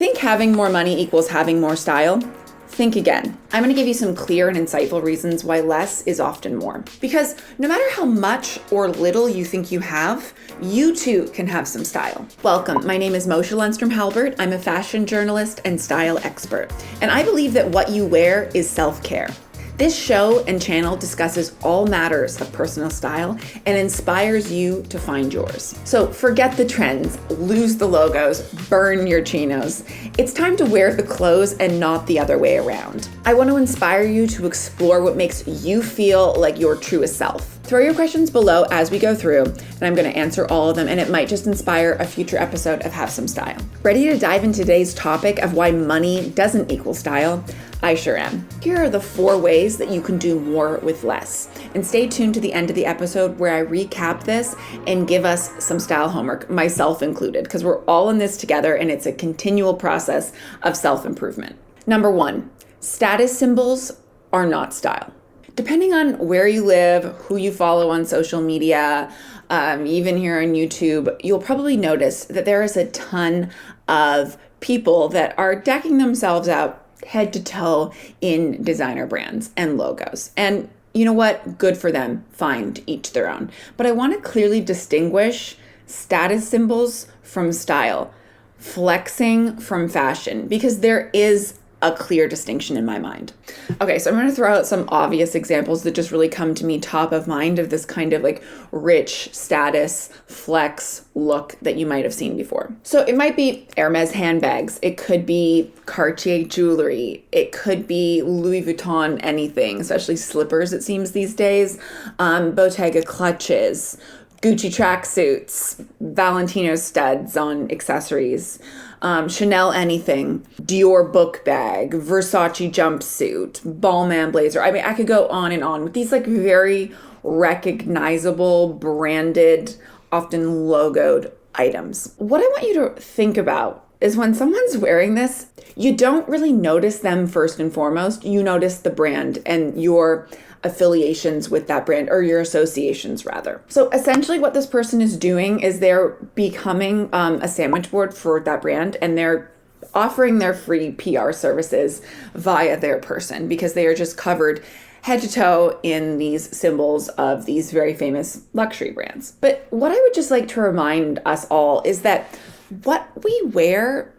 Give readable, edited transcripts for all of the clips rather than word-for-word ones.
Think having more money equals having more style? Think again. I'm going to give you some clear and insightful reasons why less is often more. Because no matter how much or little you think you have, you too can have some style. Welcome, my name is Mosha Lundström Halbert. I'm a fashion journalist and style expert. And I believe that what you wear is self-care. This show and channel discusses all matters of personal style and inspires you to find yours. So forget the trends, lose the logos, burn your chinos. It's time to wear the clothes and not the other way around. I want to inspire you to explore what makes you feel like your truest self. Throw your questions below as we go through, and I'm going to answer all of them, and it might just inspire a future episode of Have Some Style. Ready to dive into today's topic of why money doesn't equal style? I sure am. Here are the 4 ways that you can do more with less. And stay tuned to the end of the episode where I recap this and give us some style homework, myself included, because we're all in this together and it's a continual process of self-improvement. Number 1, status symbols are not style. Depending on where you live, who you follow on social media, even here on YouTube, you'll probably notice that there is a ton of people that are decking themselves out head to toe in designer brands and logos. And you know what? Good for them. Fine, to each their own. But I want to clearly distinguish status symbols from style, flexing from fashion, because there is a clear distinction in my mind. Okay, so I'm going to throw out some obvious examples that just really come to me top of mind of this kind of like rich status flex look that you might have seen before. So it might be Hermes handbags. It could be Cartier jewelry. It could be Louis Vuitton anything, especially slippers it seems these days, Bottega clutches, Gucci tracksuits, Valentino studs on accessories, Chanel anything, Dior book bag, Versace jumpsuit, Balmain blazer. I mean, I could go on and on with these like very recognizable, branded, often logoed items. What I want you to think about is when someone's wearing this, you don't really notice them first and foremost. You notice the brand and your affiliations with that brand, or your associations rather. So essentially what this person is doing is they're becoming a sandwich board for that brand, and they're offering their free PR services via their person because they are just covered head to toe in these symbols of these very famous luxury brands. But what I would just like to remind us all is that what we wear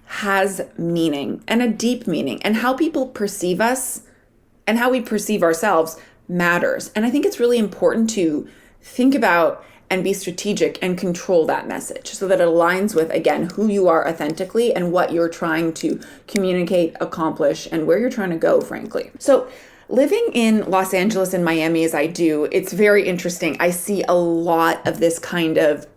has meaning, and a deep meaning, and how people perceive us and how we perceive ourselves matters. And I think it's really important to think about and be strategic and control that message so that it aligns with, again, who you are authentically and what you're trying to communicate, accomplish, and where you're trying to go, frankly. So living in Los Angeles and Miami as I do, it's very interesting. I see a lot of this kind of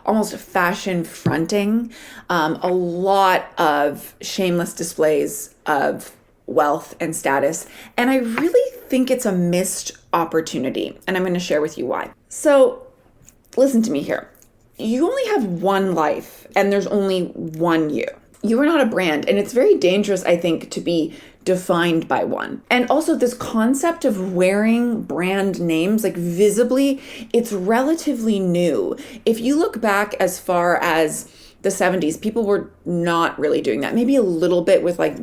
almost fashion fronting, a lot of shameless displays of wealth and status. And I really think it's a missed opportunity. And I'm going to share with you why. So listen to me here. You only have one life and there's only one you. You are not a brand. And it's very dangerous, I think, to be defined by one. And also this concept of wearing brand names, like visibly, it's relatively new. If you look back as far as the 70s, people were not really doing that. Maybe a little bit with like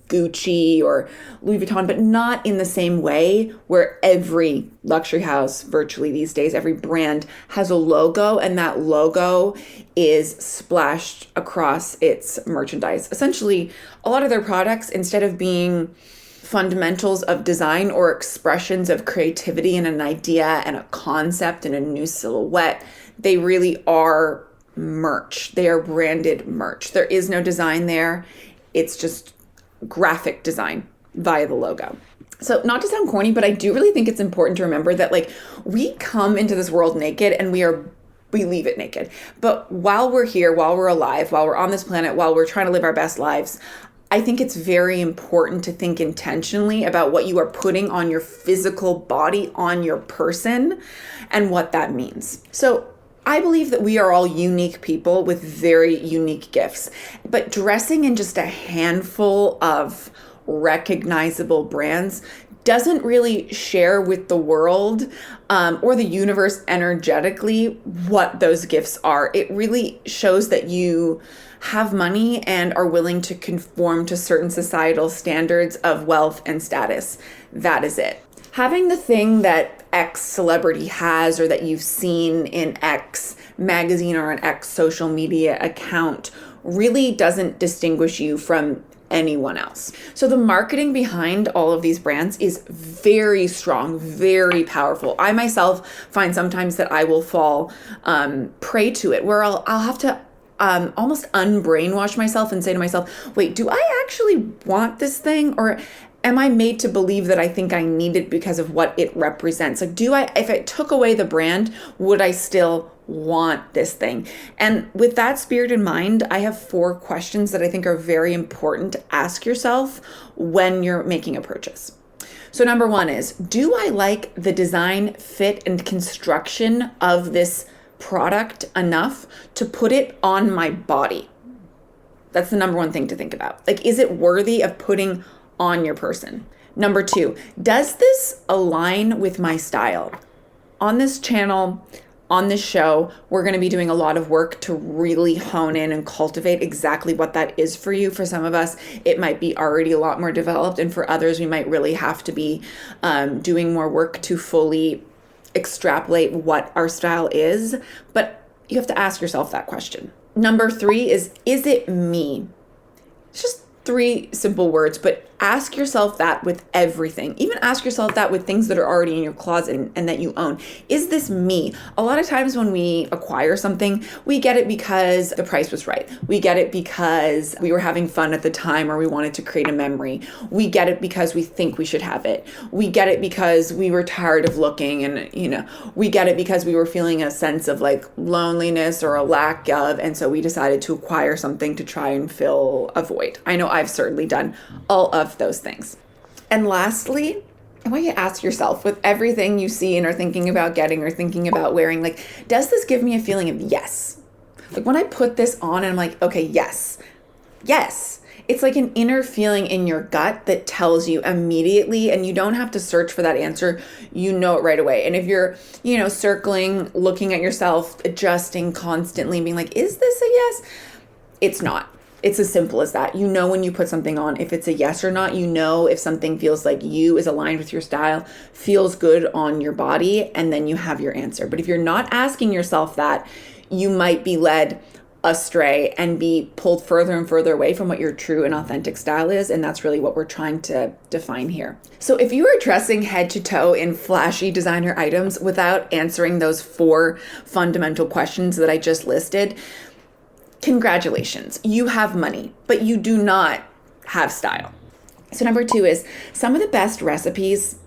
Gucci or Louis Vuitton, but not in the same way where every luxury house virtually these days, every brand has a logo, and that logo is splashed across its merchandise. Essentially, a lot of their products, instead of being fundamentals of design or expressions of creativity and an idea and a concept and a new silhouette, they really are merch. They are branded merch. There is no design there. It's just graphic design via the logo. So not to sound corny, but I do really think it's important to remember that like we come into this world naked and we leave it naked. But while we're here, while we're alive, while we're on this planet, while we're trying to live our best lives, I think it's very important to think intentionally about what you are putting on your physical body, on your person, and what that means. So I believe that we are all unique people with very unique gifts, but dressing in just a handful of recognizable brands doesn't really share with the world or the universe energetically what those gifts are. It really shows that you have money and are willing to conform to certain societal standards of wealth and status. That is it. Having the thing that X celebrity has or that you've seen in X magazine or an X social media account really doesn't distinguish you from anyone else. So the marketing behind all of these brands is very strong, very powerful. I myself find sometimes that I will fall prey to it, where I'll have to almost unbrainwash myself and say to myself, wait, do I actually want this thing? Or am I made to believe that I think I need it because of what it represents? Like, if it took away the brand, would I still want this thing? And with that spirit in mind, I have 4 questions that I think are very important to ask yourself when you're making a purchase. So number 1 is, do I like the design, fit, and construction of this product enough to put it on my body? That's the number 1 thing to think about. Like, is it worthy of putting on your person? Number 2, does this align with my style? On this channel, on this show, we're going to be doing a lot of work to really hone in and cultivate exactly what that is for you. For some of us, it might be already a lot more developed, and for others, we might really have to be doing more work to fully extrapolate what our style is. But you have to ask yourself that question. Number 3 is it me? It's just 3 simple words, but ask yourself that with everything. Even ask yourself that with things that are already in your closet and that you own. Is this me? A lot of times when we acquire something, we get it because the price was right. We get it because we were having fun at the time, or we wanted to create a memory. We get it because we think we should have it. We get it because we were tired of looking, and we get it because we were feeling a sense of like loneliness or a lack of, and so we decided to acquire something to try and fill a void. I know I've certainly done all of those things. And lastly, I want you to ask yourself, with everything you see and are thinking about getting or thinking about wearing, like, does this give me a feeling of yes? Like, when I put this on and I'm like, okay, yes. It's like an inner feeling in your gut that tells you immediately, and you don't have to search for that answer. You know it right away. And if you're, circling, looking at yourself, adjusting constantly, being like, is this a yes? It's not. It's as simple as that. You know when you put something on, if it's a yes or not. You know if something feels like you, is aligned with your style, feels good on your body, and then you have your answer. But if you're not asking yourself that, you might be led astray and be pulled further and further away from what your true and authentic style is. And that's really what we're trying to define here. So if you are dressing head to toe in flashy designer items without answering those 4 fundamental questions that I just listed, congratulations, you have money, but you do not have style. So number 2 is, some of the best recipes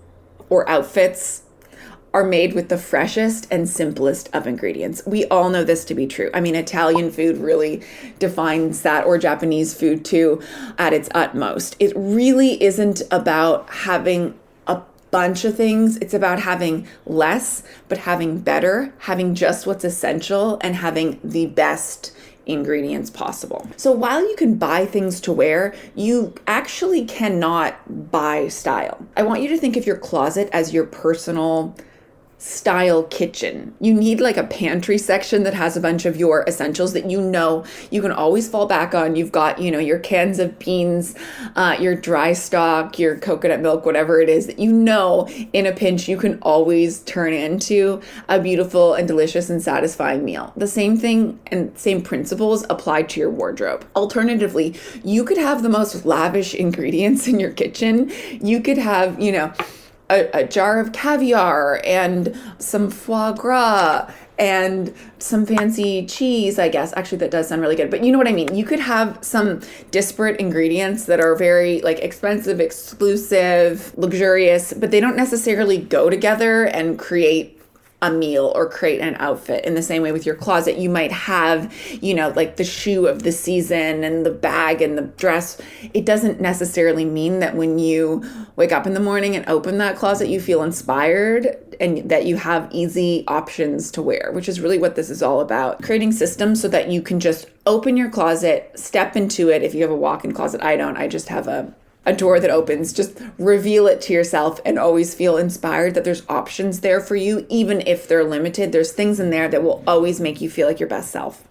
or outfits are made with the freshest and simplest of ingredients. We all know this to be true. I mean, Italian food really defines that, or Japanese food too, at its utmost. It really isn't about having a bunch of things. It's about having less, but having better, having just what's essential, and having the best ingredients possible. So while you can buy things to wear, you actually cannot buy style. I want you to think of your closet as your personal style kitchen. You need like a pantry section that has a bunch of your essentials that you can always fall back on. You've got, your cans of beans, your dry stock, your coconut milk, whatever it is that in a pinch you can always turn into a beautiful and delicious and satisfying meal. The same thing and same principles apply to your wardrobe. Alternatively, you could have the most lavish ingredients in your kitchen. You could have, a jar of caviar and some foie gras and some fancy cheese, I guess. Actually, that does sound really good, but you know what I mean. You could have some disparate ingredients that are very expensive, exclusive, luxurious, but they don't necessarily go together and create a meal or create an outfit. In the same way with your closet, you might have, the shoe of the season and the bag and the dress. It doesn't necessarily mean that when you wake up in the morning and open that closet, you feel inspired and that you have easy options to wear, which is really what this is all about. Creating systems so that you can just open your closet, step into it. If you have a walk-in closet, I don't. I just have a door that opens. Just reveal it to yourself and always feel inspired that there's options there for you. Even if they're limited, there's things in there that will always make you feel like your best self.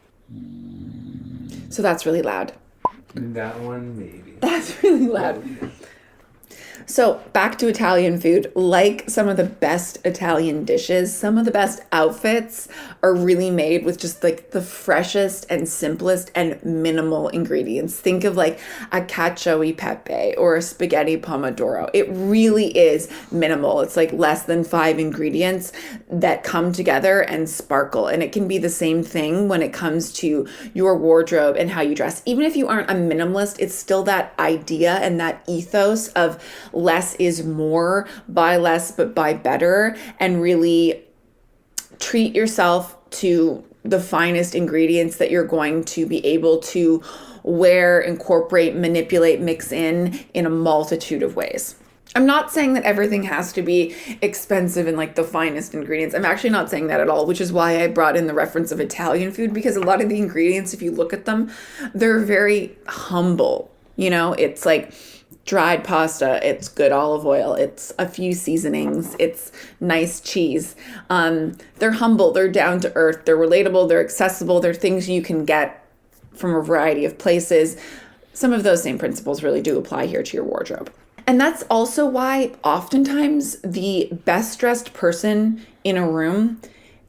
So that's really loud. That one, maybe. That's really loud. So back to Italian food, like some of the best Italian dishes, some of the best outfits are really made with just like the freshest and simplest and minimal ingredients. Think of like a cacio e pepe or a spaghetti pomodoro. It really is minimal. It's like less than 5 ingredients that come together and sparkle. And it can be the same thing when it comes to your wardrobe and how you dress. Even if you aren't a minimalist, it's still that idea and that ethos of less is more, buy less but buy better, and really treat yourself to the finest ingredients that you're going to be able to wear, incorporate, manipulate, mix in a multitude of ways. I'm not saying that everything has to be expensive and like the finest ingredients. I'm actually not saying that at all, which is why I brought in the reference of Italian food, because a lot of the ingredients, if you look at them, they're very humble. You know, it's like dried pasta, it's good olive oil, it's a few seasonings, it's nice cheese. They're humble, they're down to earth, they're relatable, they're accessible, they're things you can get from a variety of places. Some of those same principles really do apply here to your wardrobe. And that's also why oftentimes the best dressed person in a room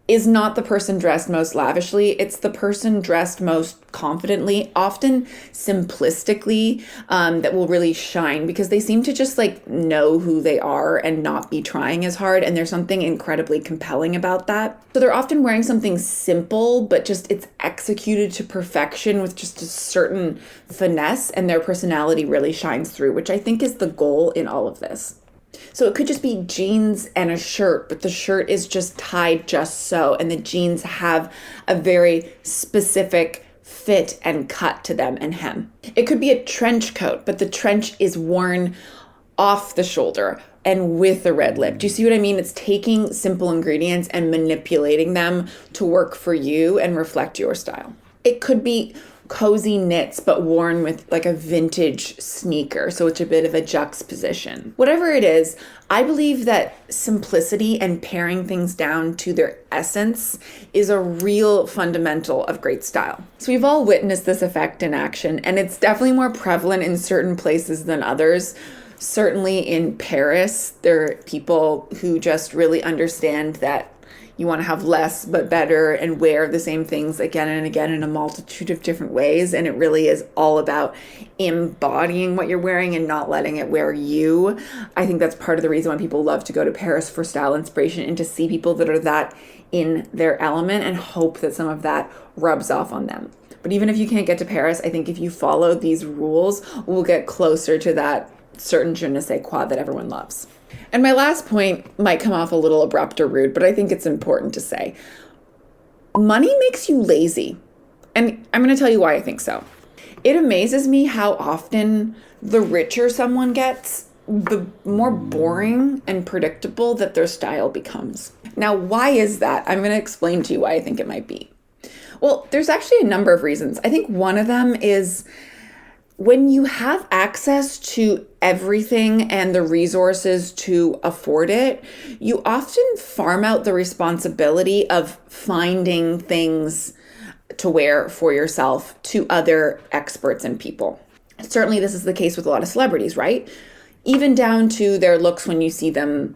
is not the person dressed most lavishly. It's the person dressed most confidently, often simplistically, that will really shine because they seem to just like know who they are and not be trying as hard. And there's something incredibly compelling about that. So they're often wearing something simple, but just it's executed to perfection with just a certain finesse, and their personality really shines through, which I think is the goal in all of this. So it could just be jeans and a shirt, but the shirt is just tied just so, and the jeans have a very specific fit and cut to them and hem. It could be a trench coat, but the trench is worn off the shoulder and with a red lip. Do you see what I mean? It's taking simple ingredients and manipulating them to work for you and reflect your style. It could be cozy knits but worn with like a vintage sneaker, so it's a bit of a juxtaposition. Whatever it is, I believe that simplicity and paring things down to their essence is a real fundamental of great style. So we've all witnessed this effect in action, and it's definitely more prevalent in certain places than others. Certainly in Paris, there are people who just really understand that you want to have less but better and wear the same things again and again in a multitude of different ways. And it really is all about embodying what you're wearing and not letting it wear you. I think that's part of the reason why people love to go to Paris for style inspiration, and to see people that are that in their element and hope that some of that rubs off on them. But even if you can't get to Paris, I think if you follow these rules, we'll get closer to that certain je ne sais quoi that everyone loves. And my last point might come off a little abrupt or rude, but I think it's important to say. Money makes you lazy. And I'm going to tell you why I think so. It amazes me how often the richer someone gets, the more boring and predictable that their style becomes. Now, why is that? I'm going to explain to you why I think it might be. Well, there's actually a number of reasons. I think one of them is when you have access to everything and the resources to afford it, you often farm out the responsibility of finding things to wear for yourself to other experts and people. Certainly this is the case with a lot of celebrities, right? Even down to their looks when you see them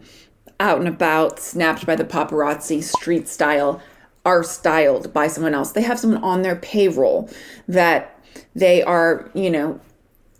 out and about, snapped by the paparazzi, street style, are styled by someone else. They have someone on their payroll that they are,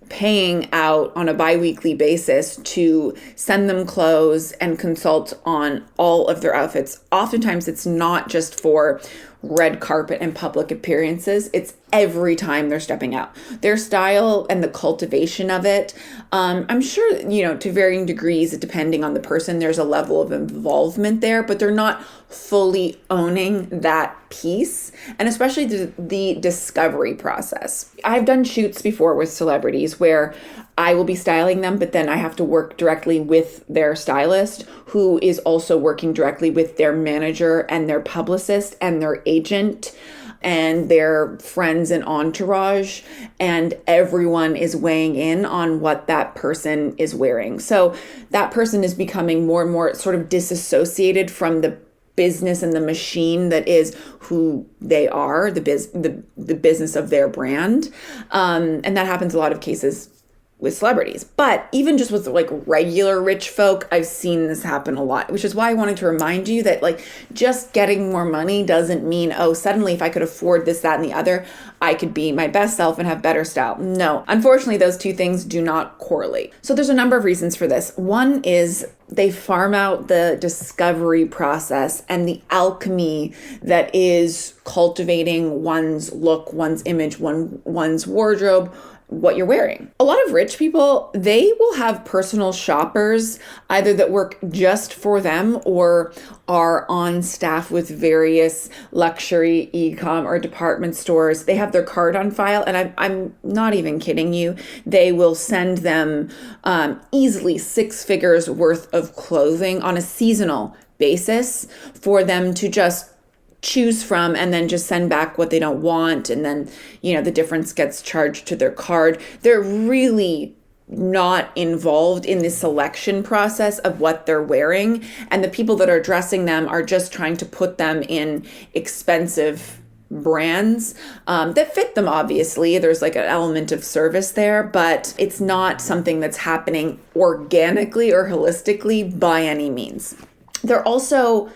paying out on a bi-weekly basis to send them clothes and consult on all of their outfits. Oftentimes it's not just for red carpet and public appearances. It's every time they're stepping out. Their style and the cultivation of it, I'm sure, to varying degrees, depending on the person, there's a level of involvement there, but they're not fully owning that piece, and especially the discovery process. I've done shoots before with celebrities where I will be styling them, but then I have to work directly with their stylist, who is also working directly with their manager and their publicist and their agent and their friends and entourage, and everyone is weighing in on what that person is wearing. So that person is becoming more and more sort of disassociated from the business and the machine that is who they are, the business of their brand. And that happens in a lot of cases with celebrities. But even just with like regular rich folk, I've seen this happen a lot, which is why I wanted to remind you that like just getting more money doesn't mean, oh, suddenly if I could afford this, that, and the other, I could be my best self and have better style. No, unfortunately, those two things do not correlate. So there's a number of reasons for this. One is they farm out the discovery process and the alchemy that is cultivating one's look, one's image, one's wardrobe, what you're wearing. A lot of rich people, they will have personal shoppers either that work just for them or are on staff with various luxury e-com or department stores. They have their card on file, and I'm not even kidding you. They will send them easily 6 figures worth of clothing on a seasonal basis for them to just choose from and then just send back what they don't want. And then, the difference gets charged to their card. They're really not involved in the selection process of what they're wearing. And the people that are dressing them are just trying to put them in expensive brands that fit them, obviously. There's like an element of service there, but it's not something that's happening organically or holistically by any means. They're also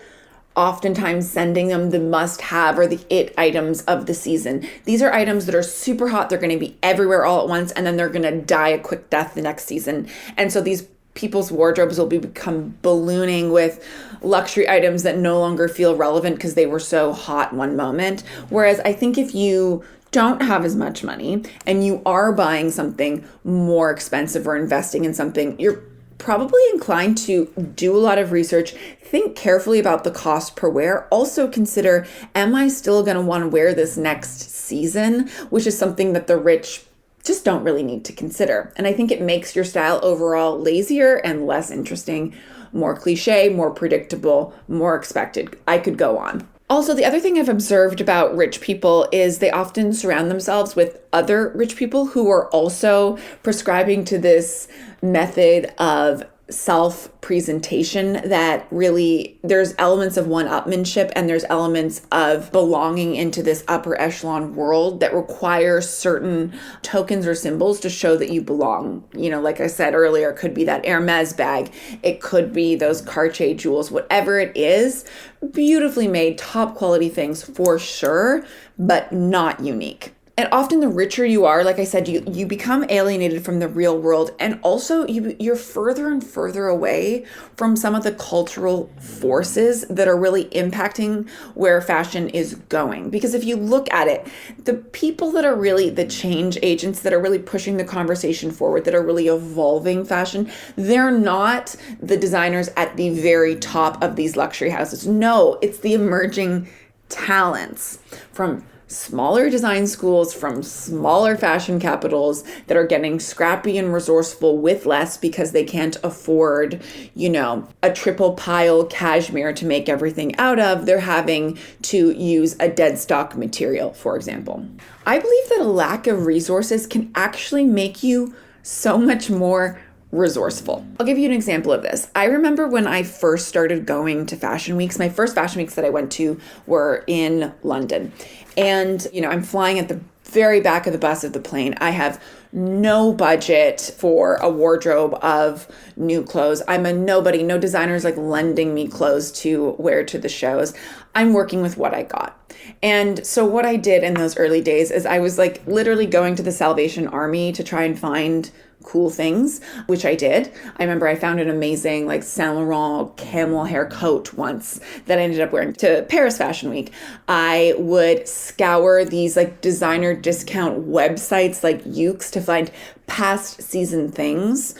oftentimes sending them the must-have or the it items of the season. These are items that are super hot. They're going to be everywhere all at once, and then they're going to die a quick death the next season. And so these people's wardrobes will become ballooning with luxury items that no longer feel relevant because they were so hot one moment. Whereas I think if you don't have as much money and you are buying something more expensive or investing in something, you're probably inclined to do a lot of research, think carefully about the cost per wear. Also consider, am I still going to want to wear this next season? Which is something that the rich just don't really need to consider. And I think it makes your style overall lazier and less interesting, more cliche, more predictable, more expected. I could go on. Also, the other thing I've observed about rich people is they often surround themselves with other rich people who are also prescribing to this method of self-presentation that really, there's elements of one-upmanship and there's elements of belonging into this upper echelon world that require certain tokens or symbols to show that you belong. Like I said earlier, it could be that Hermes bag. It could be those Cartier jewels, whatever it is. Beautifully made, top quality things for sure, but not unique. And often the richer you are, like I said, you become alienated from the real world. And also you're further and further away from some of the cultural forces that are really impacting where fashion is going. Because if you look at it, the people that are really the change agents, that are really pushing the conversation forward, that are really evolving fashion, they're not the designers at the very top of these luxury houses. No, it's the emerging talents from smaller design schools, from smaller fashion capitals that are getting scrappy and resourceful with less because they can't afford, a triple pile cashmere to make everything out of. They're having to use a dead stock material, for example. I believe that a lack of resources can actually make you so much more resourceful. I'll give you an example of this. I remember when I first started going to fashion weeks, my first fashion weeks that I went to were in London. And, I'm flying at the very back of the bus of the plane. I have no budget for a wardrobe of new clothes. I'm a nobody. No designer's like lending me clothes to wear to the shows. I'm working with what I got. And so what I did in those early days is I was like literally going to the Salvation Army to try and find cool things, which I did. I remember I found an amazing like Saint Laurent camel hair coat once that I ended up wearing to Paris Fashion Week. I would scour these like designer discount websites like Yoox to find past season things,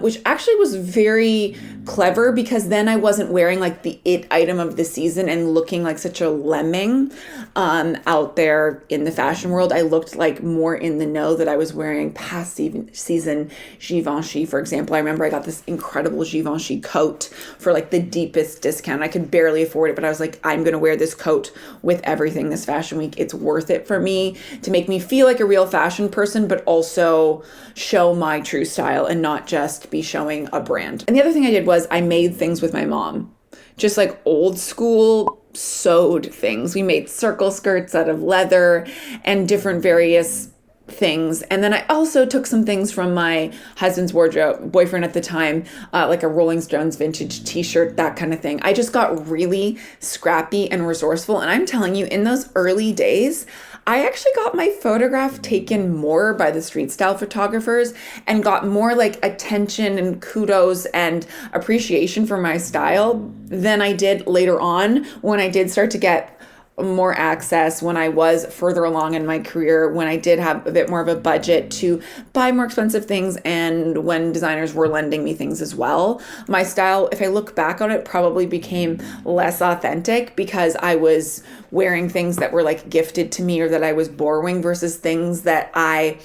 which actually was very clever because then I wasn't wearing like the it item of the season and looking like such a lemming out there in the fashion world. I looked like more in the know that I was wearing past season Givenchy, for example. I remember I got this incredible Givenchy coat for like the deepest discount. I could barely afford it, but I was like, I'm going to wear this coat with everything this fashion week. It's worth it for me to make me feel like a real fashion person, but also show my true style and not just be showing a brand. And the other thing I did was I made things with my mom just like old school sewed things. We made circle skirts out of leather and different various things. And then I also took some things from my husband's wardrobe, boyfriend at the time, like a Rolling Stones vintage t-shirt, that kind of thing. I just got really scrappy and resourceful. And I'm telling you, in those early days, I actually got my photograph taken more by the street style photographers and got more like attention and kudos and appreciation for my style than I did later on when I did start to get more access, when I was further along in my career, when I did have a bit more of a budget to buy more expensive things, and when designers were lending me things as well. My style, if I look back on it, probably became less authentic because I was wearing things that were like gifted to me or that I was borrowing versus things that I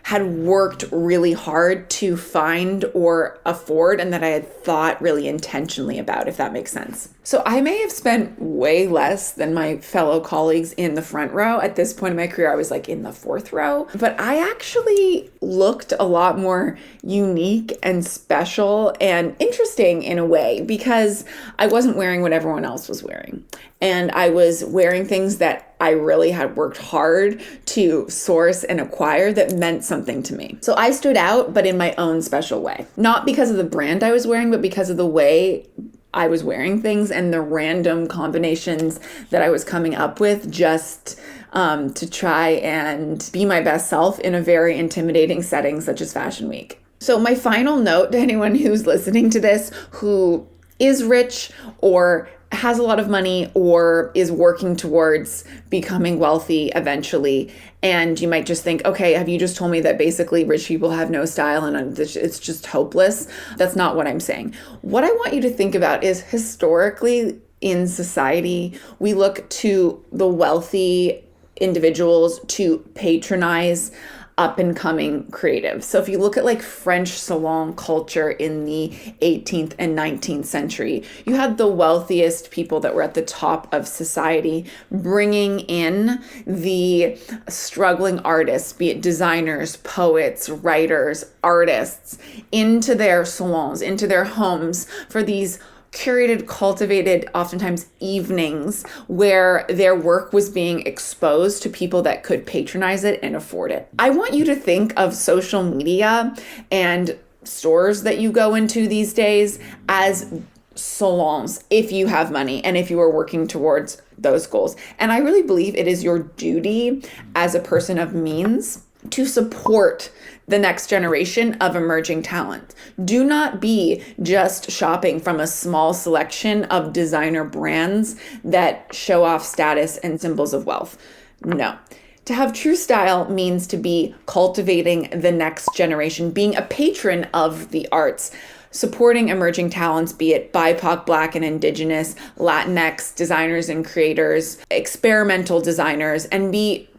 had worked really hard to find or afford and that I had thought really intentionally about, if that makes sense. So I may have spent way less than my fellow colleagues in the front row. At this point in my career, I was like in the fourth row, but I actually looked a lot more unique and special and interesting in a way because I wasn't wearing what everyone else was wearing. And I was wearing things that I really had worked hard to source and acquire that meant something to me. So I stood out, but in my own special way. Not because of the brand I was wearing, but because of the way I was wearing things and the random combinations that I was coming up with just to try and be my best self in a very intimidating setting such as Fashion Week. So my final note to anyone who's listening to this who is rich or has a lot of money or is working towards becoming wealthy eventually, and you might just think, okay, have you just told me that basically rich people have no style and it's just hopeless? That's not what I'm saying. What I want you to think about is historically in society, we look to the wealthy individuals to patronize up and coming creatives. So if you look at like French salon culture in the 18th and 19th century, you had the wealthiest people that were at the top of society bringing in the struggling artists, be it designers, poets, writers, artists, into their salons, into their homes for these curated, cultivated, oftentimes evenings where their work was being exposed to people that could patronize it and afford it. I want you to think of social media and stores that you go into these days as salons if you have money and if you are working towards those goals. And I really believe it is your duty as a person of means to support the next generation of emerging talent. Do not be just shopping from a small selection of designer brands that show off status and symbols of wealth. No. To have true style means to be cultivating the next generation, being a patron of the arts, supporting emerging talents, be it BIPOC, Black and Indigenous, Latinx designers and creators, experimental designers, and be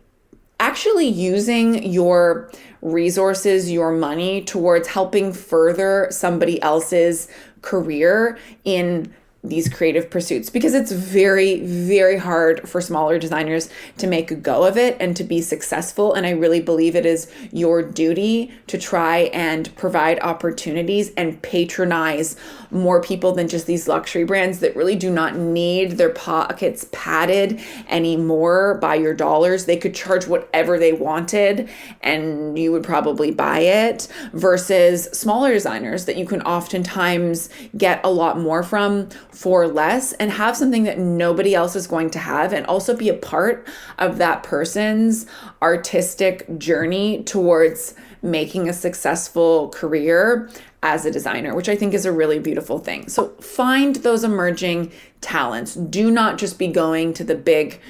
actually using your resources, your money towards helping further somebody else's career in these creative pursuits, because it's very, very hard for smaller designers to make a go of it and to be successful. And I really believe it is your duty to try and provide opportunities and patronize more people than just these luxury brands that really do not need their pockets padded anymore by your dollars. They could charge whatever they wanted and you would probably buy it, versus smaller designers that you can oftentimes get a lot more from for less and have something that nobody else is going to have, and also be a part of that person's artistic journey towards making a successful career as a designer, which I think is a really beautiful thing. So find those emerging talents. Do not just be going to the big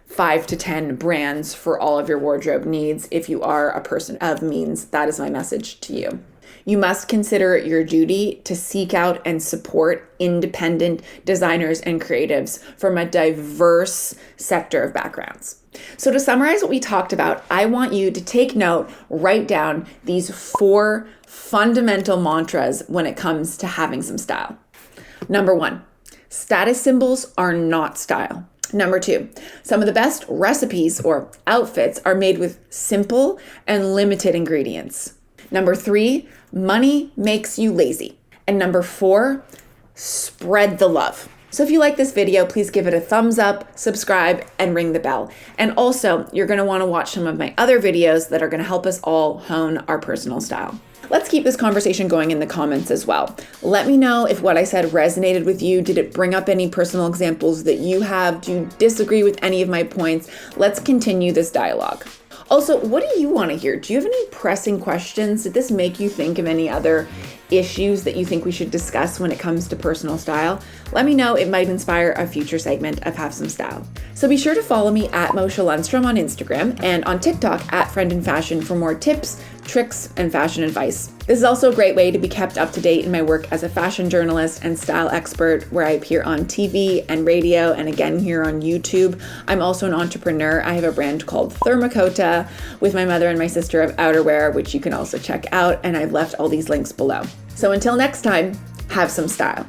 5 to 10 brands for all of your wardrobe needs. If you are a person of means, that is my message to you. You must consider it your duty to seek out and support independent designers and creatives from a diverse sector of backgrounds. So to summarize what we talked about, I want you to take note, write down these 4 fundamental mantras when it comes to having some style. Number 1, status symbols are not style. Number 2, some of the best recipes or outfits are made with simple and limited ingredients. Number 3, money makes you lazy. And number 4, spread the love. So if you like this video, please give it a thumbs up, subscribe, and ring the bell. And also, you're gonna wanna watch some of my other videos that are gonna help us all hone our personal style. Let's keep this conversation going in the comments as well. Let me know if what I said resonated with you. Did it bring up any personal examples that you have? Do you disagree with any of my points? Let's continue this dialogue. Also, what do you want to hear? Do you have any pressing questions? Did this make you think of any other issues that you think we should discuss when it comes to personal style? Let me know. It might inspire a future segment of Have Some Style. So be sure to follow me at Mosha Lundström on Instagram and on TikTok at Friend in Fashion for more tips, tricks, and fashion advice. This is also a great way to be kept up to date in my work as a fashion journalist and style expert, where I appear on TV and radio and again here on YouTube. I'm also an entrepreneur. I have a brand called Thermacota with my mother and my sister of outerwear, which you can also check out, and I've left all these links below. So until next time, have some style.